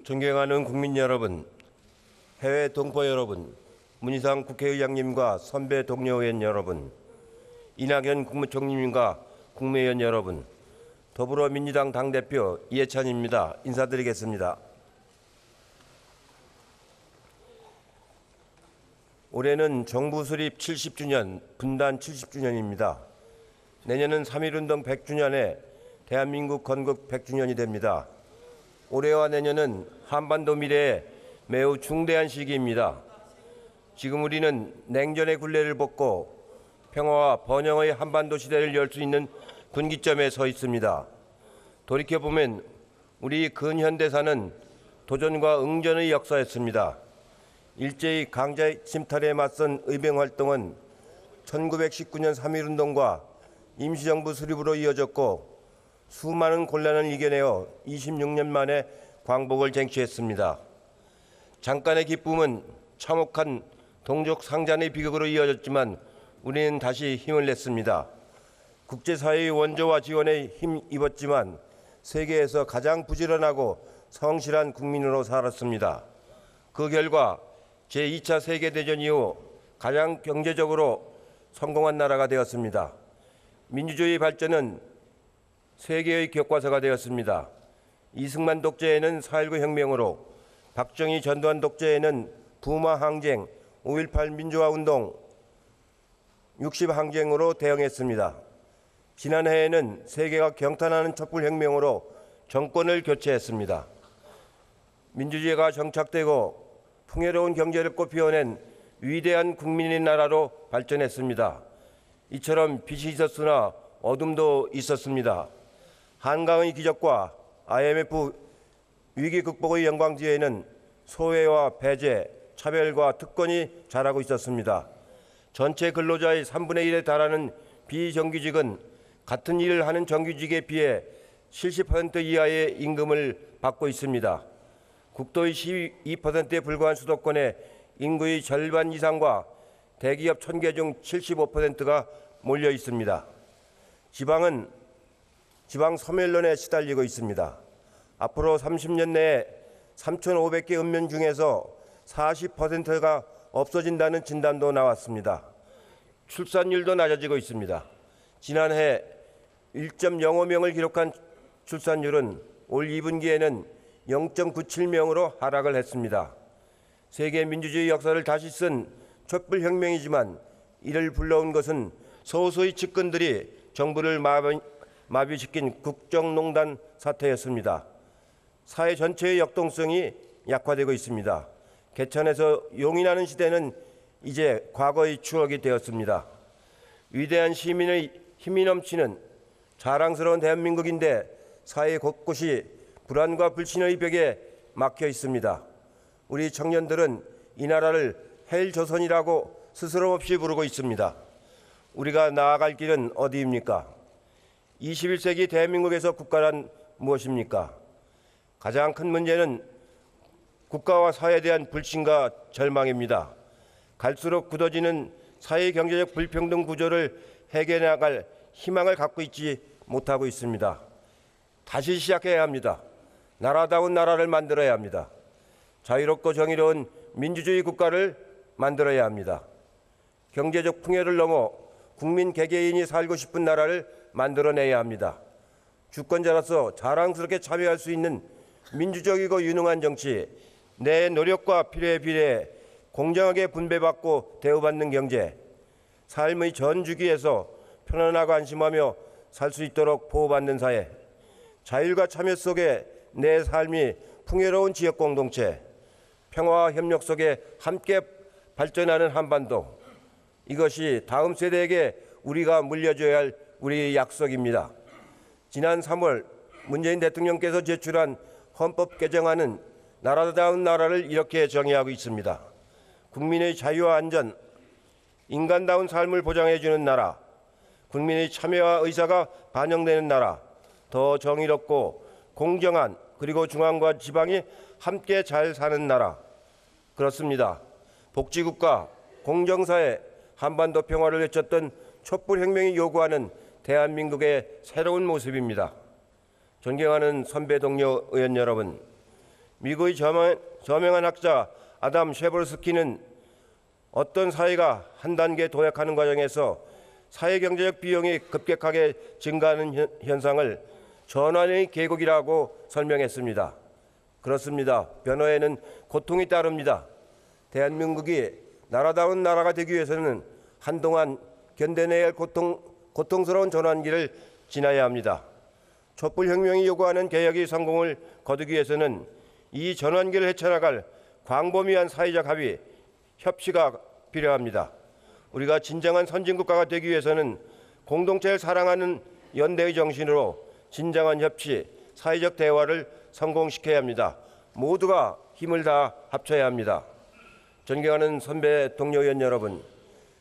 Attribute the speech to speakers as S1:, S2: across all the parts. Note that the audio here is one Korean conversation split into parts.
S1: 존경하는 국민 여러분, 해외 동포 여러분, 문희상 국회의장님과 선배 동료 의원 여러분, 이낙연 국무총리님과 국무위원 여러분, 더불어민주당 당대표 이해찬입니다. 인사드리겠습니다. 올해는 정부 수립 70주년, 분단 70주년입니다. 내년은 3.1운동 100주년에 대한민국 건국 100주년이 됩니다. 올해와 내년은 한반도 미래에 매우 중대한 시기입니다. 지금 우리는 냉전의 굴레를 벗고 평화와 번영의 한반도 시대를 열 수 있는 분기점에 서 있습니다. 돌이켜보면 우리 근현대사는 도전과 응전의 역사였습니다. 일제히 강제 침탈에 맞선 의병활동은 1919년 3.1운동과 임시정부 수립으로 이어졌고 수많은 곤란을 이겨내어 26년 만에 광복을 쟁취했습니다. 잠깐의 기쁨은 참혹한 동족 상잔의 비극으로 이어졌지만 우리는 다시 힘을 냈습니다. 국제사회의 원조와 지원에 힘입었지만 세계에서 가장 부지런하고 성실한 국민으로 살았습니다. 그 결과 제2차 세계대전 이후 가장 경제적으로 성공한 나라가 되었습니다. 민주주의 발전은 세계의 교과서가 되었습니다. 이승만 독재에는 4.19 혁명으로, 박정희 전두환 독재에는 부마 항쟁, 5.18 민주화운동, 60 항쟁으로 대응했습니다. 지난해에는 세계가 경탄하는 촛불혁명으로 정권을 교체했습니다. 민주주의가 정착되고 풍요로운 경제를 꽃피워낸 위대한 국민의 나라로 발전했습니다. 이처럼 빛이 있었으나 어둠도 있었습니다. 한강의 기적과 IMF 위기 극복의 영광 뒤에는 소외와 배제, 차별과 특권이 자라고 있었습니다. 전체 근로자의 3분의 1에 달하는 비정규직은 같은 일을 하는 정규직에 비해 70% 이하의 임금을 받고 있습니다. 국토의 12%에 불과한 수도권에 인구의 절반 이상과 대기업 1000개 중 75%가 몰려 있습니다. 지방은 지방 소멸론에 시달리고 있습니다. 앞으로 30년 내에 3,500개 읍면 중에서 40%가 없어진다는 진단도 나왔습니다. 출산율도 낮아지고 있습니다. 지난해 1.05명을 기록한 출산율은 올 2분기에는 0.97명으로 하락을 했습니다. 세계 민주주의 역사를 다시 쓴 촛불혁명이지만 이를 불러온 것은 소수의 측근들이 정부를 마비시킨 국정농단 사태였습니다. 사회 전체의 역동성이 약화되고 있습니다. 개천에서 용이 나는 시대는 이제 과거의 추억이 되었습니다. 위대한 시민의 힘이 넘치는 자랑스러운 대한민국인데 사회 곳곳이 불안과 불신의 벽에 막혀 있습니다. 우리 청년들은 이 나라를 헬조선이라고 스스럼 없이 부르고 있습니다. 우리가 나아갈 길은 어디입니까? 21세기 대한민국에서 국가란 무엇입니까? 가장 큰 문제는 국가와 사회에 대한 불신과 절망입니다. 갈수록 굳어지는 사회 경제적 불평등 구조를 해결해 나갈 희망을 갖고 있지 못하고 있습니다. 다시 시작해야 합니다. 나라다운 나라를 만들어야 합니다. 자유롭고 정의로운 민주주의 국가를 만들어야 합니다. 경제적 풍요를 넘어 국민 개개인이 살고 싶은 나라를 만들어내야 합니다. 주권자로서 자랑스럽게 참여할 수 있는 민주적이고 유능한 정치, 내 노력과 필요에 비례해 공정하게 분배받고 대우받는 경제, 삶의 전 주기에서 편안하고 안심하며 살 수 있도록 보호받는 사회, 자율과 참여 속에 내 삶이 풍요로운 지역 공동체, 평화와 협력 속에 함께 발전하는 한반도, 이것이 다음 세대에게 우리가 물려줘야 할 우리의 약속입니다. 지난 3월 문재인 대통령께서 제출한 헌법 개정안은 나라다운 나라를 이렇게 정의하고 있습니다. 국민의 자유와 안전, 인간다운 삶을 보장해주는 나라, 국민의 참여와 의사가 반영되는 나라, 더 정의롭고 공정한 그리고 중앙과 지방이 함께 잘 사는 나라. 그렇습니다. 복지국가, 공정사회, 한반도 평화를 외쳤던 촛불혁명이 요구하는 대한민국의 새로운 모습입니다. 존경하는 선배 동료 의원 여러분, 미국의 저명한 학자 아담 쉐버스키는 어떤 사회가 한 단계 도약하는 과정에서 사회경제적 비용이 급격하게 증가하는 현상을 전환의 계곡이라고 설명했습니다. 그렇습니다. 변화에는 고통이 따릅니다. 대한민국이 나라다운 나라가 되기 위해서는 한동안 견뎌내야 할 고통스러운 전환기를 지나야 합니다. 촛불혁명이 요구하는 개혁의 성공을 거두기 위해서는 이 전환기를 헤쳐나갈 광범위한 사회적 합의, 협치가 필요합니다. 우리가 진정한 선진국가가 되기 위해서는 공동체를 사랑하는 연대의 정신으로 진정한 협치, 사회적 대화를 성공시켜야 합니다. 모두가 힘을 다 합쳐야 합니다. 존경하는 선배 동료 의원 여러분,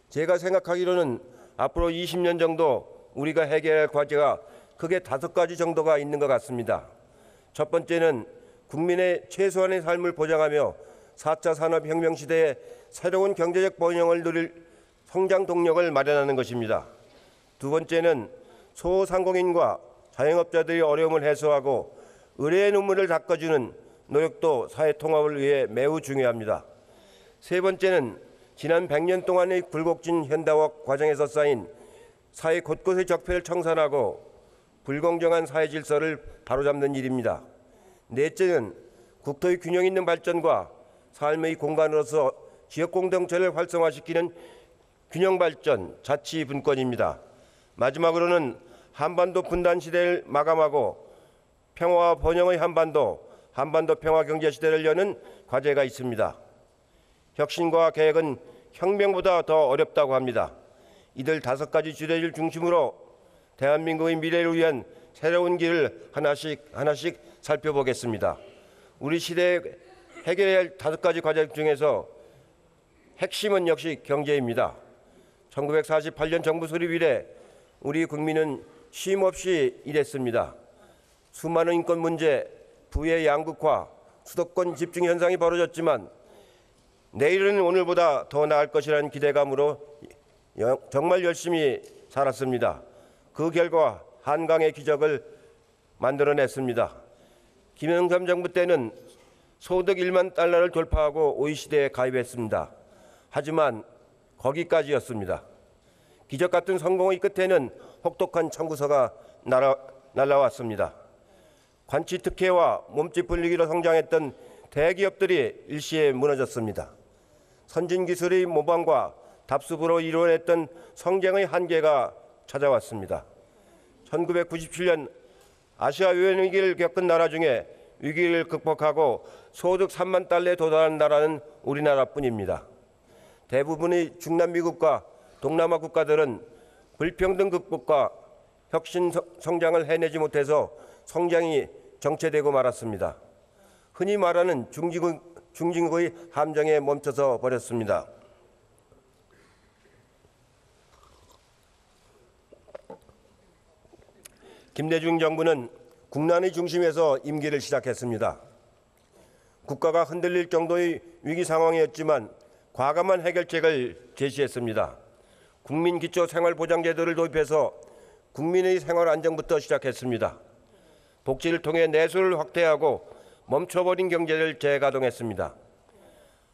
S1: 제가 생각하기로는 앞으로 20년 정도 우리가 해결해야 할 과제가 크게 5가지 정도가 있는 것 같습니다. 첫 번째는 국민의 최소한의 삶을 보장하며 4차 산업혁명 시대에 새로운 경제적 번영을 누릴 성장 동력을 마련하는 것입니다. 두 번째는 소상공인과 자영업자들의 어려움을 해소하고 의뢰의 눈물을 닦아주는 노력도 사회 통합을 위해 매우 중요합니다. 세 번째는 지난 100년 동안의 굴곡진 현대화 과정에서 쌓인 사회 곳곳의 적폐를 청산하고 불공정한 사회 질서를 바로잡는 일입니다. 넷째는 국토의 균형 있는 발전과 삶의 공간으로서 지역 공동체를 활성화시키는 균형 발전, 자치 분권입니다. 마지막으로는 한반도 분단 시대를 마감하고 평화와 번영의 한반도 평화 경제 시대를 여는 과제가 있습니다. 혁신과 개혁은 혁명보다 더 어렵다고 합니다. 이들 5가지 주제를 중심으로 대한민국의 미래를 위한 새로운 길을 하나씩 살펴보겠습니다. 우리 시대에 해결해야 할 5가지 과제 중에서 핵심은 역시 경제입니다. 1948년 정부 수립 이래 우리 국민은 쉼 없이 일했습니다. 수많은 인권 문제, 부의 양극화, 수도권 집중 현상이 벌어졌지만 내일은 오늘보다 더 나을 것이라는 기대감으로 정말 열심히 살았습니다. 그 결과 한강의 기적을 만들어냈습니다. 김영삼 정부 때는 소득 1만 달러를 돌파하고 OECD에 가입했습니다. 하지만 거기까지였습니다. 기적 같은 성공의 끝에는 혹독한 청구서가 날아왔습니다. 관치 특혜와 몸집 불리기로 성장했던 대기업들이 일시에 무너졌습니다. 선진기술의 모방과 답습으로 이루어냈던 성장의 한계가 찾아왔습니다. 1997년 아시아 유엔 위기를 겪은 나라 중에 위기를 극복하고 소득 3만 달러에 도달한 나라는 우리나라뿐입니다. 대부분의 중남미국과 동남아 국가들은 불평등 극복과 혁신 성장을 해내지 못해서 성장이 정체되고 말았습니다. 흔히 말하는 중진국의 함정에 멈춰서 버렸습니다. 김대중 정부는 국난의 중심에서 임기를 시작했습니다. 국가가 흔들릴 정도의 위기 상황이었지만 과감한 해결책을 제시했습니다. 국민기초생활보장제도를 도입해서 국민의 생활 안정부터 시작했습니다. 복지를 통해 내수를 확대하고 멈춰버린 경제를 재가동했습니다.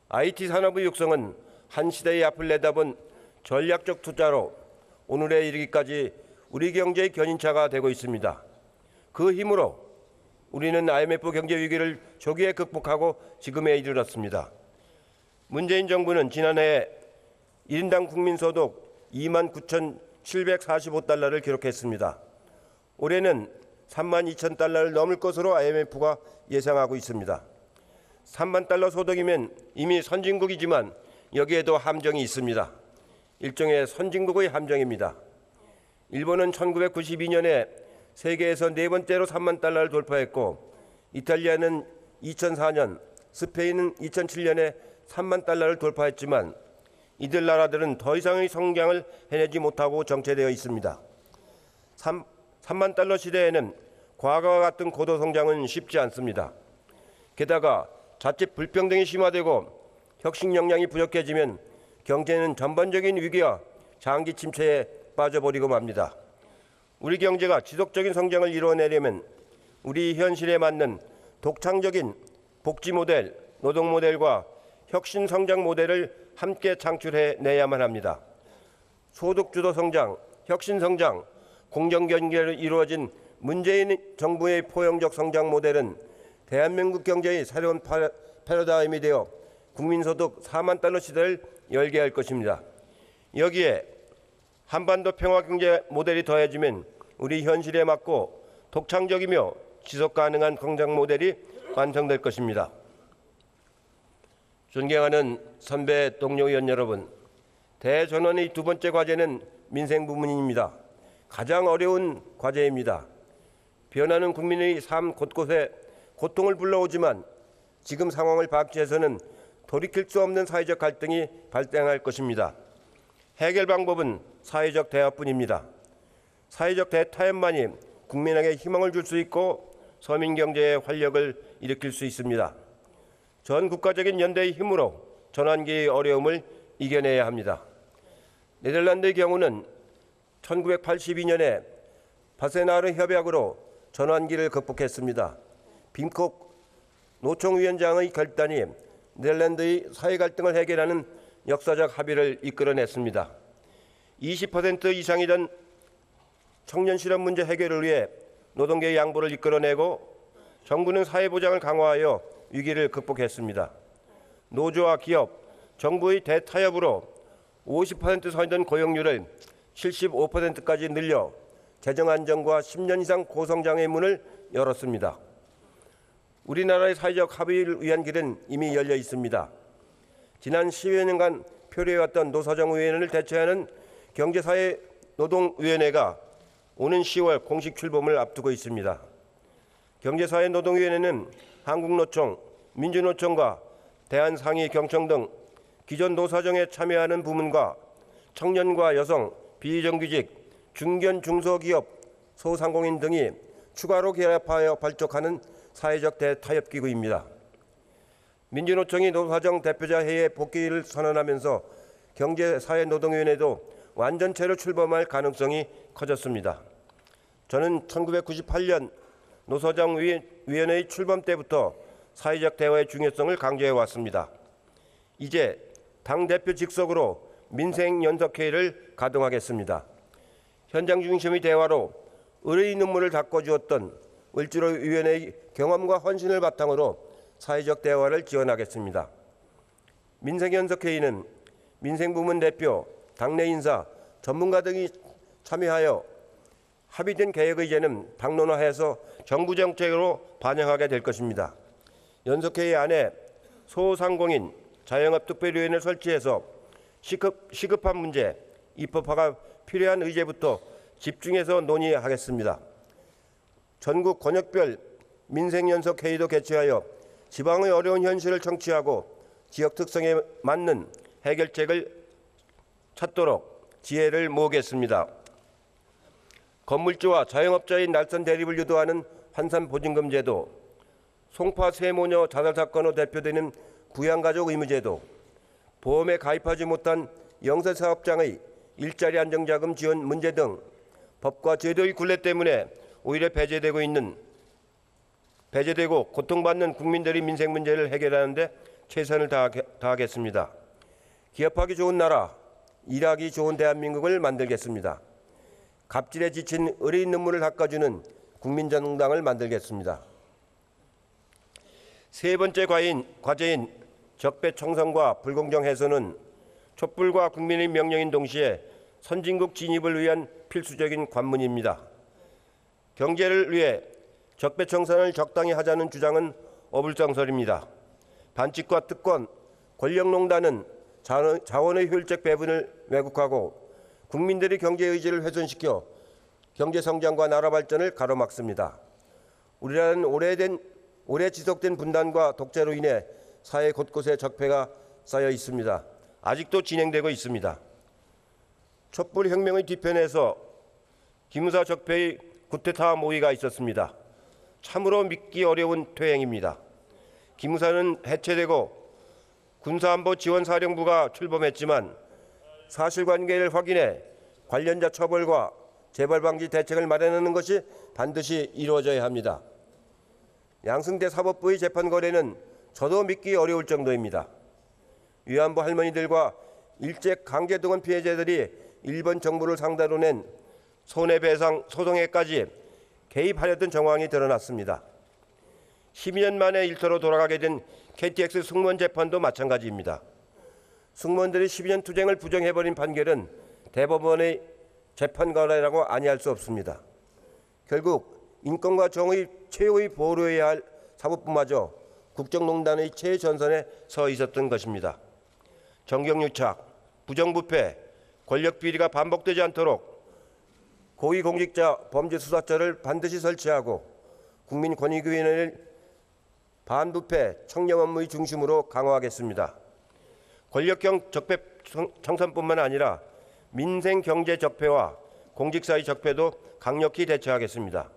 S1: IT 산업의 육성은 한 시대의 앞을 내다본 전략적 투자로 오늘에 이르기까지 우리 경제의 견인차가 되고 있습니다. 그 힘으로 우리는 IMF 경제 위기를 조기에 극복하고 지금에 이르렀습니다. 문재인 정부는 지난해 1인당 국민소득 29,745달러를 기록했습니다. 올해는 32,000달러를 넘을 것으로 IMF가 예상하고 있습니다. 3만 달러 소득이면 이미 선진국이지만 여기에도 함정이 있습니다. 일종의 선진국의 함정입니다. 일본은 1992년에 세계에서 4번째로 3만 달러를 돌파했고 이탈리아는 2004년, 스페인은 2007년에 3만 달러를 돌파했지만 이들 나라들은 더 이상의 성장을 해내지 못하고 정체되어 있습니다. 3만 달러 시대에는 과거와 같은 고도 성장은 쉽지 않습니다. 게다가 자칫 불평등이 심화되고 혁신 역량이 부족해지면 경제는 전반적인 위기와 장기 침체에 빠져버리고 맙니다. 우리 경제가 지속적인 성장을 이루어내려면 우리 현실에 맞는 독창적인 복지 모델, 노동 모델과 혁신 성장 모델을 함께 창출해내야만 합니다. 소득 주도 성장, 혁신 성장, 공정 경제로 이루어진 문재인 정부의 포용적 성장 모델은 대한민국 경제의 새로운 패러다임이 되어 국민소득 4만 달러 시대를 열게 할 것입니다. 여기에 한반도 평화 경제 모델이 더해지면 우리 현실에 맞고 독창적이며 지속 가능한 성장 모델이 완성될 것입니다. 존경하는 선배 동료 의원 여러분, 대전환의 두 번째 과제는 민생 부문입니다. 가장 어려운 과제입니다. 변하는 국민의 삶 곳곳에 고통을 불러오지만 지금 상황을 박제해서는 돌이킬 수 없는 사회적 갈등이 발생할 것입니다. 해결 방법은 사회적 대화뿐입니다. 사회적 대타협만이 국민에게 희망을 줄 수 있고 서민 경제의 활력을 일으킬 수 있습니다. 전 국가적인 연대의 힘으로 전환기의 어려움을 이겨내야 합니다. 네덜란드의 경우는 1982년에 바세나르 협약으로 전환기를 극복했습니다. 빔콕 노총위원장의 결단이 네덜란드의 사회 갈등을 해결하는 역사적 합의를 이끌어냈습니다. 20% 이상이던 청년 실업 문제 해결을 위해 노동계의 양보를 이끌어내고 정부는 사회보장을 강화하여 위기를 극복했습니다. 노조와 기업, 정부의 대타협으로 50% 선이던 고용률을 75%까지 늘려 재정 안정과 10년 이상 고성장의 문을 열었습니다. 우리나라의 사회적 합의를 위한 길은 이미 열려 있습니다. 지난 10여 년간 표류해왔던 노사정위원회를 대체하는 경제사회노동위원회가 오는 10월 공식 출범을 앞두고 있습니다. 경제사회노동위원회는 한국노총, 민주노총과 대한상의경청 등 기존 노사정에 참여하는 부문과 청년과 여성, 비정규직, 중견 중소기업, 소상공인 등이 추가로 결합하여 발족하는 사회적 대타협기구입니다. 민주노총이 노사정 대표자 회의 복귀를 선언하면서 경제사회노동위원회도 완전체로 출범할 가능성이 커졌습니다. 저는 1998년 노사정위원회의 출범 때부터 사회적 대화의 중요성을 강조해 왔습니다. 이제 당대표 직속으로 민생연석회의를 가동하겠습니다. 현장 중심의 대화로 의뢰의 눈물을 닦아주었던 을지로위원회의 경험과 헌신을 바탕으로 사회적 대화를 지원하겠습니다. 민생연석회의는 민생부문 대표, 당내 인사, 전문가 등이 참여하여 합의된 계획의제는 당론화해서 정부 정책으로 반영하게 될 것입니다. 연석회의 안에 소상공인, 자영업 특별위원회를 설치해서 시급한 문제, 입법화가 필요한 의제부터 집중해서 논의하겠습니다. 전국 권역별 민생연석회의도 개최하여 지방의 어려운 현실을 청취하고 지역 특성에 맞는 해결책을 찾도록 지혜를 모으겠습니다. 건물주와 자영업자의 날선 대립을 유도하는 환산보증금 제도, 송파 세모녀 자살 사건으로 대표되는 부양가족 의무제도, 보험에 가입하지 못한 영세사업장의 일자리 안정자금 지원 문제 등 법과 제도의 굴레 때문에 오히려 배제되고 고통받는 국민들의 민생 문제를 해결하는 데 최선을 다하겠습니다. 기업하기 좋은 나라, 일하기 좋은 대한민국을 만들겠습니다. 갑질에 지친 의뢰인 눈물을 닦아주는 국민정당을 만들겠습니다. 세 번째 과제인 적폐청산과 불공정 해소는 촛불과 국민의 명령인 동시에 선진국 진입을 위한 필수적인 관문입니다. 경제를 위해 적폐청산을 적당히 하자는 주장은 어불성설입니다. 반칙과 특권, 권력농단은 자원의 효율적 배분을 왜곡하고 국민들의 경제 의지를 훼손시켜 경제 성장과 나라 발전을 가로막습니다. 우리나라는 오래 지속된 분단과 독재로 인해 사회 곳곳에 적폐가 쌓여 있습니다. 아직도 진행되고 있습니다. 촛불혁명의 뒤편에서 기무사 적폐의 쿠데타 모의가 있었습니다. 참으로 믿기 어려운 퇴행입니다. 기무사는 해체되고 군사안보지원사령부가 출범했지만 사실관계를 확인해 관련자 처벌과 재발방지 대책을 마련하는 것이 반드시 이루어져야 합니다. 양승태 사법부의 재판 거래는 저도 믿기 어려울 정도입니다. 위안부 할머니들과 일제 강제동원 피해자들이 일본 정부를 상대로 낸 손해배상 소송에까지 개입하려던 정황이 드러났습니다. 12년 만에 일터로 돌아가게 된 KTX 승무원 재판도 마찬가지입니다. 승무원들이 12년 투쟁을 부정해버린 판결은 대법원의 재판관이라고 아니할 수 없습니다. 결국 인권과 정의 최후의 보루해야 할 사법부마저 국정농단의 최전선에 서 있었던 것입니다. 정경유착, 부정부패, 권력비리가 반복되지 않도록 고위공직자 범죄수사처를 반드시 설치하고 국민권익위원회를 반부패 청렴 업무의 중심으로 강화하겠습니다. 권력형 적폐 청산뿐만 아니라 민생 경제 적폐와 공직사의 적폐도 강력히 대처하겠습니다.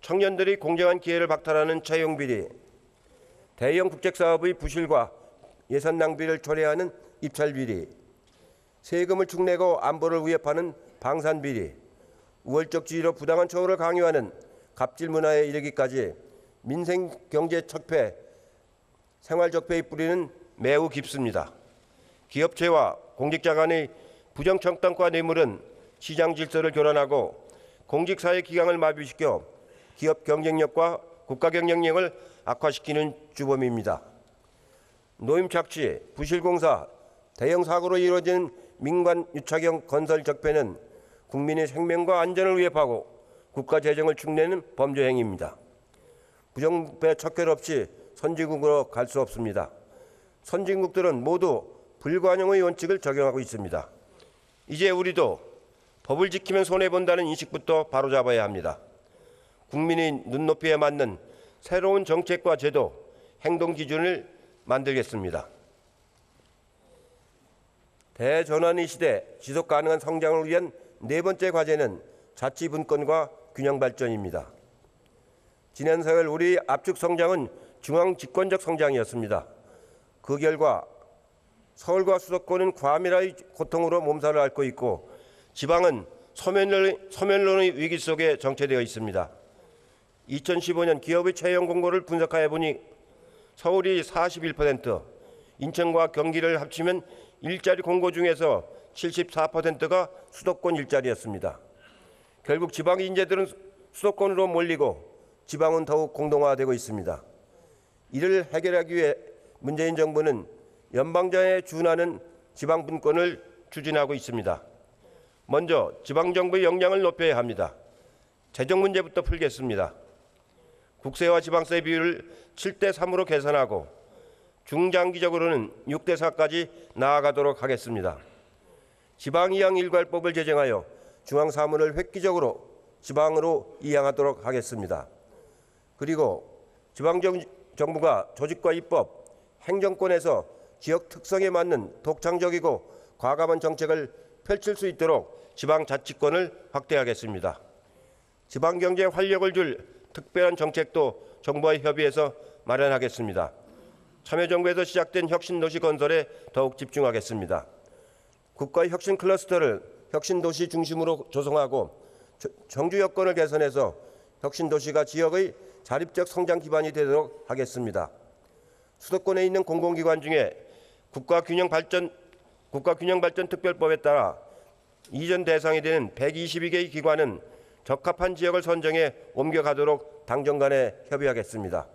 S1: 청년들이 공정한 기회를 박탈하는 채용비리, 대형 국책사업의 부실과 예산 낭비를 초래하는 입찰비리, 세금을 축내고 안보를 위협하는 방산비리, 우월적 지위로 부당한 처우를 강요하는 갑질 문화에 이르기까지 민생 경제 적폐, 생활 적폐의 뿌리는 매우 깊습니다. 기업체와 공직자 간의 부정청탁과 뇌물은 시장 질서를 교란하고 공직사회 기강을 마비시켜 기업 경쟁력과 국가 경쟁력을 악화시키는 주범입니다. 노임 착취, 부실공사, 대형 사고로 이루어진 민관 유착형 건설 적폐는 국민의 생명과 안전을 위협하고 국가 재정을 축내는 범죄 행위입니다. 부정부패 척결 없이 선진국으로 갈 수 없습니다. 선진국들은 모두 불관용의 원칙을 적용하고 있습니다. 이제 우리도 법을 지키면 손해본다는 인식부터 바로잡아야 합니다. 국민의 눈높이에 맞는 새로운 정책과 제도, 행동 기준을 만들겠습니다. 대전환의 시대 지속 가능한 성장을 위한 네 번째 과제는 자치 분권과 균형 발전입니다. 지난 4월 우리 압축 성장은 중앙 집권적 성장이었습니다. 그 결과 서울과 수도권은 과밀화의 고통으로 몸살을 앓고 있고 지방은 소멸론의 위기 속에 정체되어 있습니다. 2015년 기업의 채용 공고를 분석해 보니 서울이 41%, 인천과 경기를 합치면 일자리 공고 중에서 74%가 수도권 일자리였습니다. 결국 지방 인재들은 수도권으로 몰리고 지방은 더욱 공동화되고 있습니다. 이를 해결하기 위해 문재인 정부는 연방제에 준하는 지방 분권을 추진하고 있습니다. 먼저 지방정부의 역량을 높여야 합니다. 재정 문제부터 풀겠습니다. 국세와 지방세 비율을 7대3으로 계산하고 중장기적으로는 6대4까지 나아가도록 하겠습니다. 지방이양 일괄법을 제정하여 중앙사무를 획기적으로 지방으로 이양하도록 하겠습니다. 그리고 지방정부가 조직과 입법, 행정권에서 지역 특성에 맞는 독창적이고 과감한 정책을 펼칠 수 있도록 지방자치권을 확대하겠습니다. 지방경제에 활력을 줄 특별한 정책도 정부와 협의해서 마련하겠습니다. 참여정부에서 시작된 혁신도시 건설에 더욱 집중하겠습니다. 국가 혁신 클러스터를 혁신도시 중심으로 조성하고 정주 여건을 개선해서 혁신도시가 지역의 자립적 성장 기반이 되도록 하겠습니다. 수도권에 있는 공공기관 중에 국가균형발전특별법에 따라 이전 대상이 되는 122개의 기관은 적합한 지역을 선정해 옮겨가도록 당정 간에 협의하겠습니다.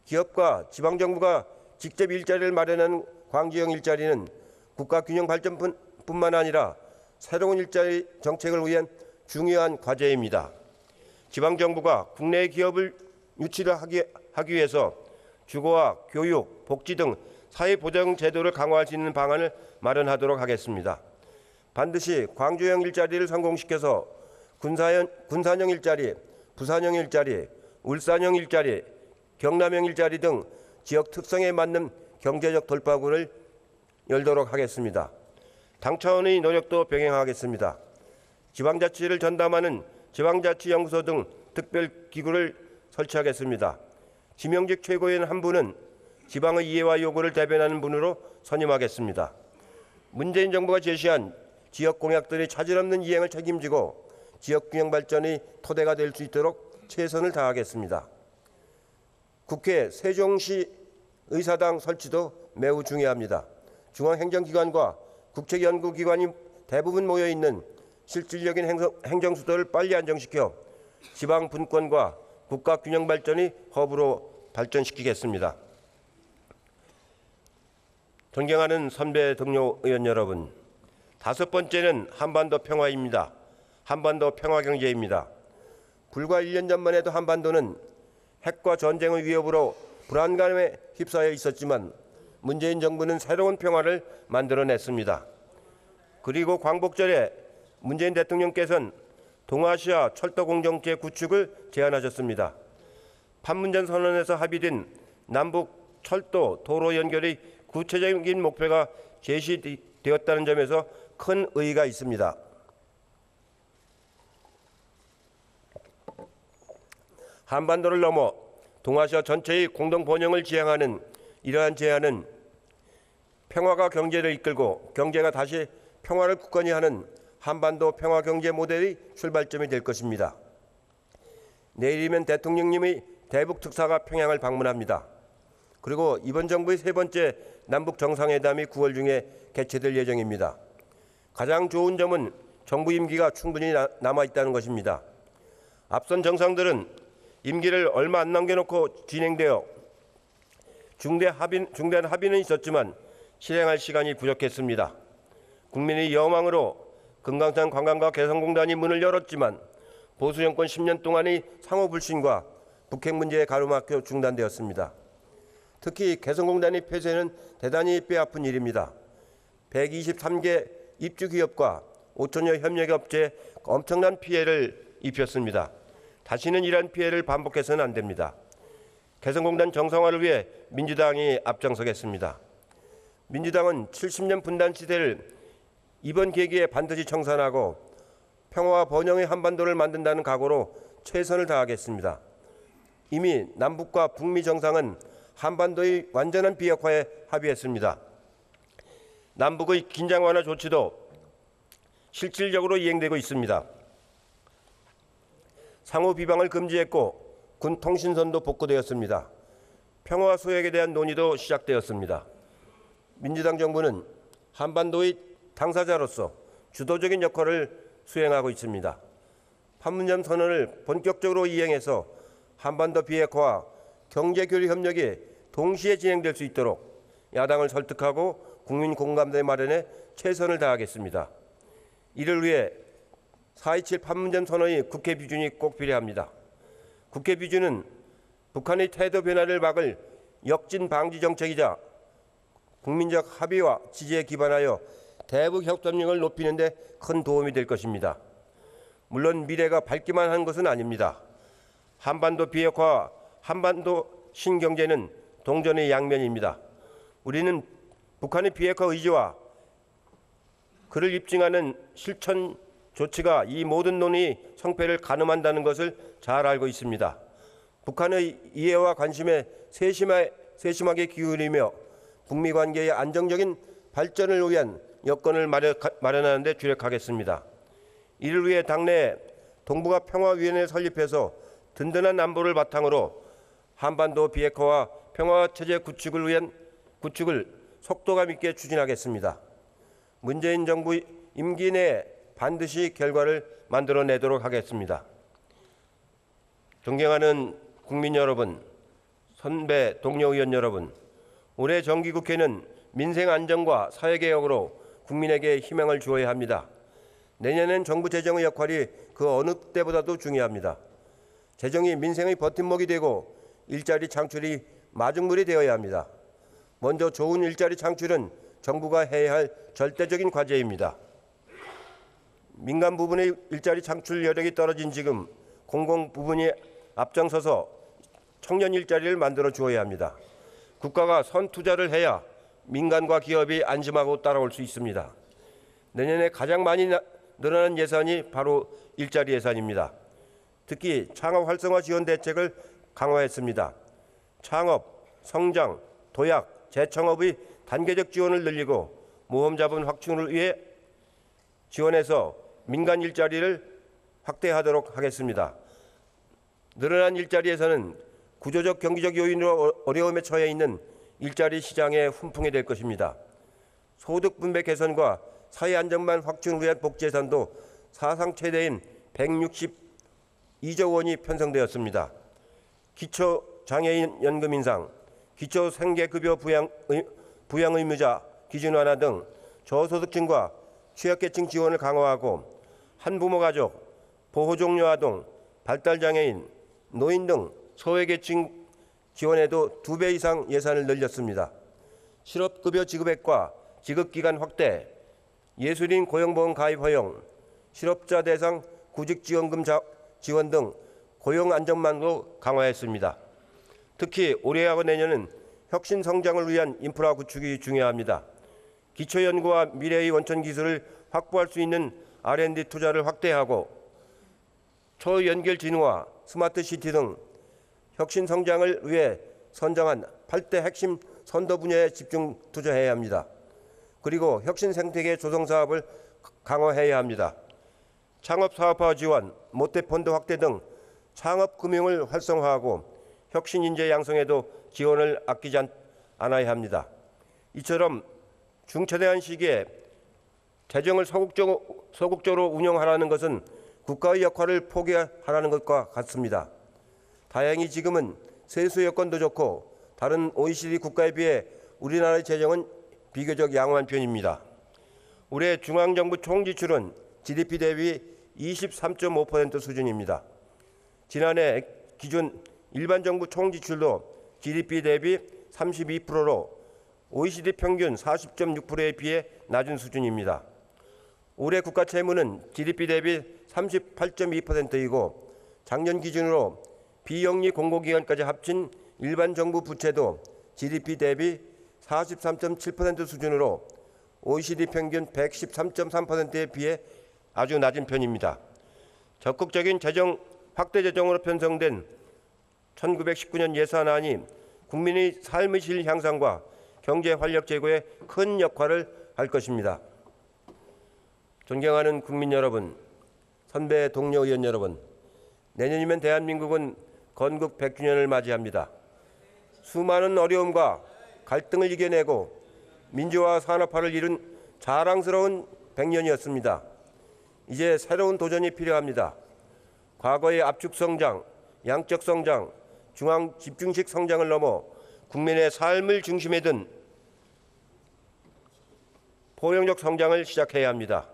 S1: 기업과 지방정부가 직접 일자리를 마련하는 광주형 일자리는 국가균형발전뿐만 아니라 새로운 일자리 정책을 위한 중요한 과제입니다. 지방정부가 국내 기업을 유치를 하기 위해서 주거와 교육, 복지 등 사회보장 제도를 강화할 수 있는 방안을 마련하도록 하겠습니다. 반드시 광주형 일자리를 성공시켜서 군산형 일자리, 부산형 일자리, 울산형 일자리, 경남형 일자리 등 지역 특성에 맞는 경제적 돌파구를 열도록 하겠습니다. 당 차원의 노력도 병행하겠습니다. 지방자치를 전담하는 지방자치연구소 등 특별기구를 설치하겠습니다. 지명직 최고위원 한 분은 지방의 이해와 요구를 대변하는 분으로 선임하겠습니다. 문재인 정부가 제시한 지역 공약들이 차질 없는 이행을 책임지고 지역균형 발전의 토대가 될 수 있도록 최선을 다하겠습니다. 국회 세종시 의사당 설치도 매우 중요합니다. 중앙행정기관과 국책연구기관이 대부분 모여있는 실질적인 행정수도를 빨리 안정시켜 지방 분권과 국가 균형 발전이 허브로 발전시키겠습니다. 존경하는 선배 동료 의원 여러분, 다섯 번째는 한반도 평화입니다. 한반도 평화 경제입니다. 불과 1년 전만 해도 한반도는 핵과 전쟁의 위협으로 불안감에 휩싸여 있었지만 문재인 정부는 새로운 평화를 만들어냈습니다. 그리고 광복절에 문재인 대통령께서는 동아시아 철도공정체 구축을 제안하셨습니다. 판문점 선언에서 합의된 남북 철도 도로 연결의 구체적인 목표가 제시되었다는 점에서 큰 의의가 있습니다. 한반도를 넘어 동아시아 전체의 공동 번영을 지향하는 이러한 제안은 평화가 경제를 이끌고 경제가 다시 평화를 굳건히 하는 한반도 평화 경제 모델의 출발점이 될 것입니다. 내일이면 대통령님의 대북 특사가 평양을 방문합니다. 그리고 이번 정부의 세 번째 남북 정상회담이 9월 중에 개최될 예정입니다. 가장 좋은 점은 정부 임기가 충분히 남아 있다는 것입니다. 앞선 정상들은 임기를 얼마 안 남겨놓고 진행되어 중대한 합의는 있었지만 실행할 시간이 부족했습니다. 국민의 여망으로 금강산 관광과 개성공단이 문을 열었지만 보수 정권 10년 동안의 상호 불신과 북핵 문제에 가로막혀 중단되었습니다. 특히 개성공단의 폐쇄는 대단히 뼈아픈 일입니다. 123개 입주 기업과 5천여 협력업체에 엄청난 피해를 입혔습니다. 다시는 이러한 피해를 반복해서는 안 됩니다. 개성공단 정상화를 위해 민주당이 앞장서겠습니다. 민주당은 70년 분단 시대를 이번 계기에 반드시 청산하고 평화와 번영의 한반도를 만든다는 각오로 최선을 다하겠습니다. 이미 남북과 북미 정상은 한반도의 완전한 비핵화에 합의했습니다. 남북의 긴장 완화 조치도 실질적으로 이행되고 있습니다. 상호 비방을 금지했고 군 통신선도 복구되었습니다. 평화 소액에 대한 논의도 시작되었습니다. 민주당 정부는 한반도의 당사자로서 주도적인 역할을 수행하고 있습니다. 판문점 선언을 본격적으로 이행해서 한반도 비핵화와 경제교류 협력이 동시에 진행될 수 있도록 야당을 설득하고 국민 공감대 마련에 최선을 다하겠습니다. 이를 위해 4.27 판문점 선언의 국회 비준이 꼭 필요합니다. 국회 비준은 북한의 태도 변화를 막을 역진 방지 정책이자 국민적 합의와 지지에 기반하여 대북 협력을 높이는 데 큰 도움이 될 것입니다. 물론 미래가 밝기만 한 것은 아닙니다. 한반도 비핵화와 한반도 신경제는 동전의 양면입니다. 우리는 북한의 비핵화 의지와 그를 입증하는 실천 조치가 이 모든 논의 성패를 가늠한다는 것을 잘 알고 있습니다. 북한의 이해와 관심에 세심하게 기울이며 북미 관계의 안정적인 발전을 위한 여건을 마련하는 데 주력하겠습니다. 이를 위해 당내 동북아 평화위원회를 설립해서 든든한 안보를 바탕으로 한반도 비핵화와 평화체제 구축을 속도감 있게 추진하겠습니다. 문재인 정부 임기 내에 반드시 결과를 만들어내도록 하겠습니다. 존경하는 국민 여러분, 선배 동료 의원 여러분, 올해 정기국회는 민생 안정과 사회개혁으로 국민에게 희망을 주어야 합니다. 내년엔 정부 재정의 역할이 그 어느 때보다도 중요합니다. 재정이 민생의 버팀목이 되고 일자리 창출이 마중물이 되어야 합니다. 먼저 좋은 일자리 창출은 정부가 해야 할 절대적인 과제입니다. 민간 부분의 일자리 창출 여력이 떨어진 지금 공공 부분이 앞장서서 청년 일자리를 만들어 주어야 합니다. 국가가 선투자를 해야 민간과 기업이 안심하고 따라올 수 있습니다. 내년에 가장 많이 늘어난 예산이 바로 일자리 예산입니다. 특히 창업 활성화 지원 대책을 강화했습니다. 창업, 성장, 도약, 재창업의 단계적 지원을 늘리고 모험 자본 확충을 위해 지원해서 민간 일자리를 확대하도록 하겠습니다. 늘어난 일자리에서는 구조적 경기적 요인으로 어려움에 처해 있는 일자리 시장의 훈풍이 될 것입니다. 소득 분배 개선과 사회 안정망 확충을 위한 복지 예산도 사상 최대인 162조 원이 편성되었습니다. 기초장애인 연금 인상, 기초생계급여 부양 의무자 기준 완화 등 저소득층과 취약계층 지원을 강화하고 한부모 가족, 보호종료 아동, 발달장애인, 노인 등 소외계층 지원에도 2배 이상 예산을 늘렸습니다. 실업급여 지급액과 지급기간 확대, 예술인 고용보험 가입 허용, 실업자 대상 구직지원금 지원 등 고용 안정망도 강화했습니다. 특히 올해하고 내년은 혁신 성장을 위한 인프라 구축이 중요합니다. 기초연구와 미래의 원천 기술을 확보할 수 있는 R&D 투자를 확대하고 초연결 진화, 스마트 시티 등 혁신 성장을 위해 선정한 8대 핵심 선도 분야에 집중 투자해야 합니다. 그리고 혁신 생태계 조성 사업을 강화해야 합니다. 창업 사업화 지원, 모태펀드 확대 등 창업 금융을 활성화하고 혁신 인재 양성에도 지원을 아끼지 않아야 합니다. 이처럼 중차대한 시기에 재정을 소극적으로 운영하라는 것은 국가의 역할을 포기하라는 것과 같습니다. 다행히 지금은 세수 여건도 좋고 다른 OECD 국가에 비해 우리나라의 재정은 비교적 양호한 편입니다. 올해 중앙정부 총지출은 GDP 대비 23.5% 수준입니다. 지난해 기준 일반 정부 총지출도 GDP 대비 32%로 OECD 평균 40.6%에 비해 낮은 수준입니다. 올해 국가 채무는 GDP 대비 38.2%이고 작년 기준으로 비영리 공공기관까지 합친 일반 정부 부채도 GDP 대비 43.7% 수준으로 OECD 평균 113.3%에 비해 아주 낮은 편입니다. 적극적인 재정 확대 재정으로 편성된 1919년 예산안이 국민의 삶의 질 향상과 경제 활력 제고에 큰 역할을 할 것입니다. 존경하는 국민 여러분, 선배 동료 의원 여러분, 내년이면 대한민국은 건국 100주년을 맞이합니다. 수많은 어려움과 갈등을 이겨내고 민주화 산업화를 이룬 자랑스러운 100년이었습니다. 이제 새로운 도전이 필요합니다. 과거의 압축 성장, 양적 성장, 중앙 집중식 성장을 넘어 국민의 삶을 중심에 둔 포용적 성장을 시작해야 합니다.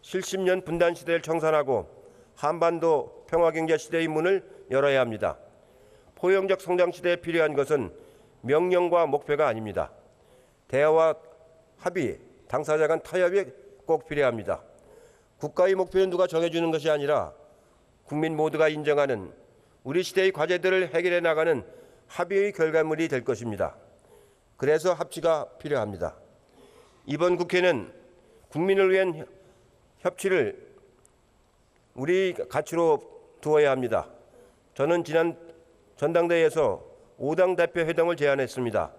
S1: 70년 분단 시대를 청산하고 한반도 평화경제 시대의 문을 열어야 합니다. 포용적 성장 시대에 필요한 것은 명령과 목표가 아닙니다. 대화와 합의, 당사자 간 타협이 꼭 필요합니다. 국가의 목표는 누가 정해주는 것이 아니라 국민 모두가 인정하는 우리 시대의 과제들을 해결해 나가는 합의의 결과물이 될 것입니다. 그래서 합치가 필요합니다. 이번 국회는 국민을 위한 협치를 우리 가치로 두어야 합니다. 저는 지난 전당대회에서 5당 대표 회동을 제안했습니다.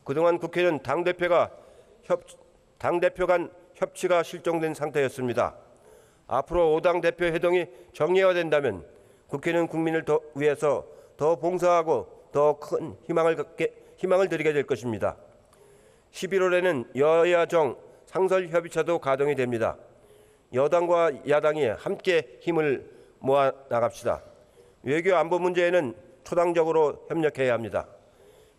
S1: 그동안 국회는 당대표 간 협치가 실종된 상태였습니다. 앞으로 5당 대표 회동이 정례화된다면 국회는 국민을 위해서 더 봉사하고 더 큰 희망을 드리게 될 것입니다. 11월에는 여야정 상설협의체도 가동이 됩니다. 여당과 야당이 함께 힘을 모아 나갑시다. 외교 안보 문제에는 초당적으로 협력해야 합니다.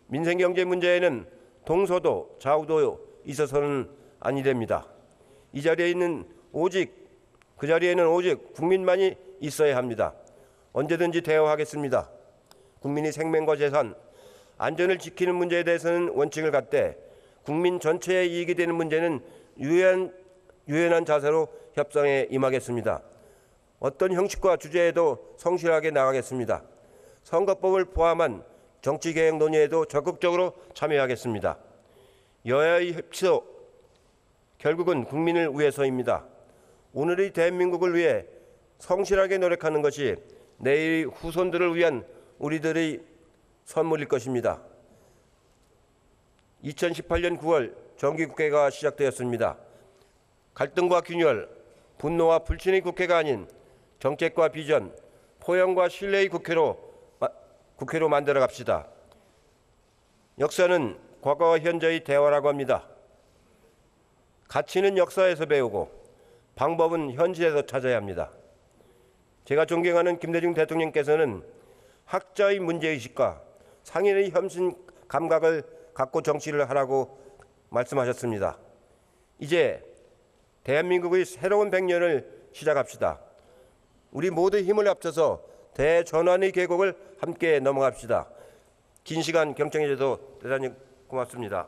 S1: 민생경제 문제에는 동서도 좌우도 있어서는 아니 됩니다. 그 자리에는 오직 국민만이 있어야 합니다. 언제든지 대화하겠습니다. 국민의 생명과 재산, 안전을 지키는 문제에 대해서는 원칙을 갖되 국민 전체의 이익이 되는 문제는 유연한 자세로 협상에 임하겠습니다. 어떤 형식과 주제에도 성실하게 나가겠습니다. 선거법을 포함한 정치개혁 논의에도 적극적으로 참여하겠습니다. 여야의 협치도 결국은 국민을 위해서입니다. 오늘의 대한민국을 위해 성실하게 노력하는 것이 내일 후손들을 위한 우리들의 선물일 것입니다. 2018년 9월 정기국회가 시작되었습니다. 갈등과 균열, 분노와 불신의 국회가 아닌 정책과 비전, 포용과 신뢰의 국회로 만들어 갑시다. 역사는 과거와 현재의 대화라고 합니다. 가치는 역사에서 배우고 방법은 현실에서 찾아야 합니다. 제가 존경하는 김대중 대통령께서는 학자의 문제의식과 상인의 현실 감각을 갖고 정치를 하라고 말씀하셨습니다. 이제 대한민국의 새로운 100년을 시작합시다. 우리 모두 힘을 합쳐서 대전환의 계곡을 함께 넘어갑시다. 긴 시간 경청해 주셔서 대단히 고맙습니다.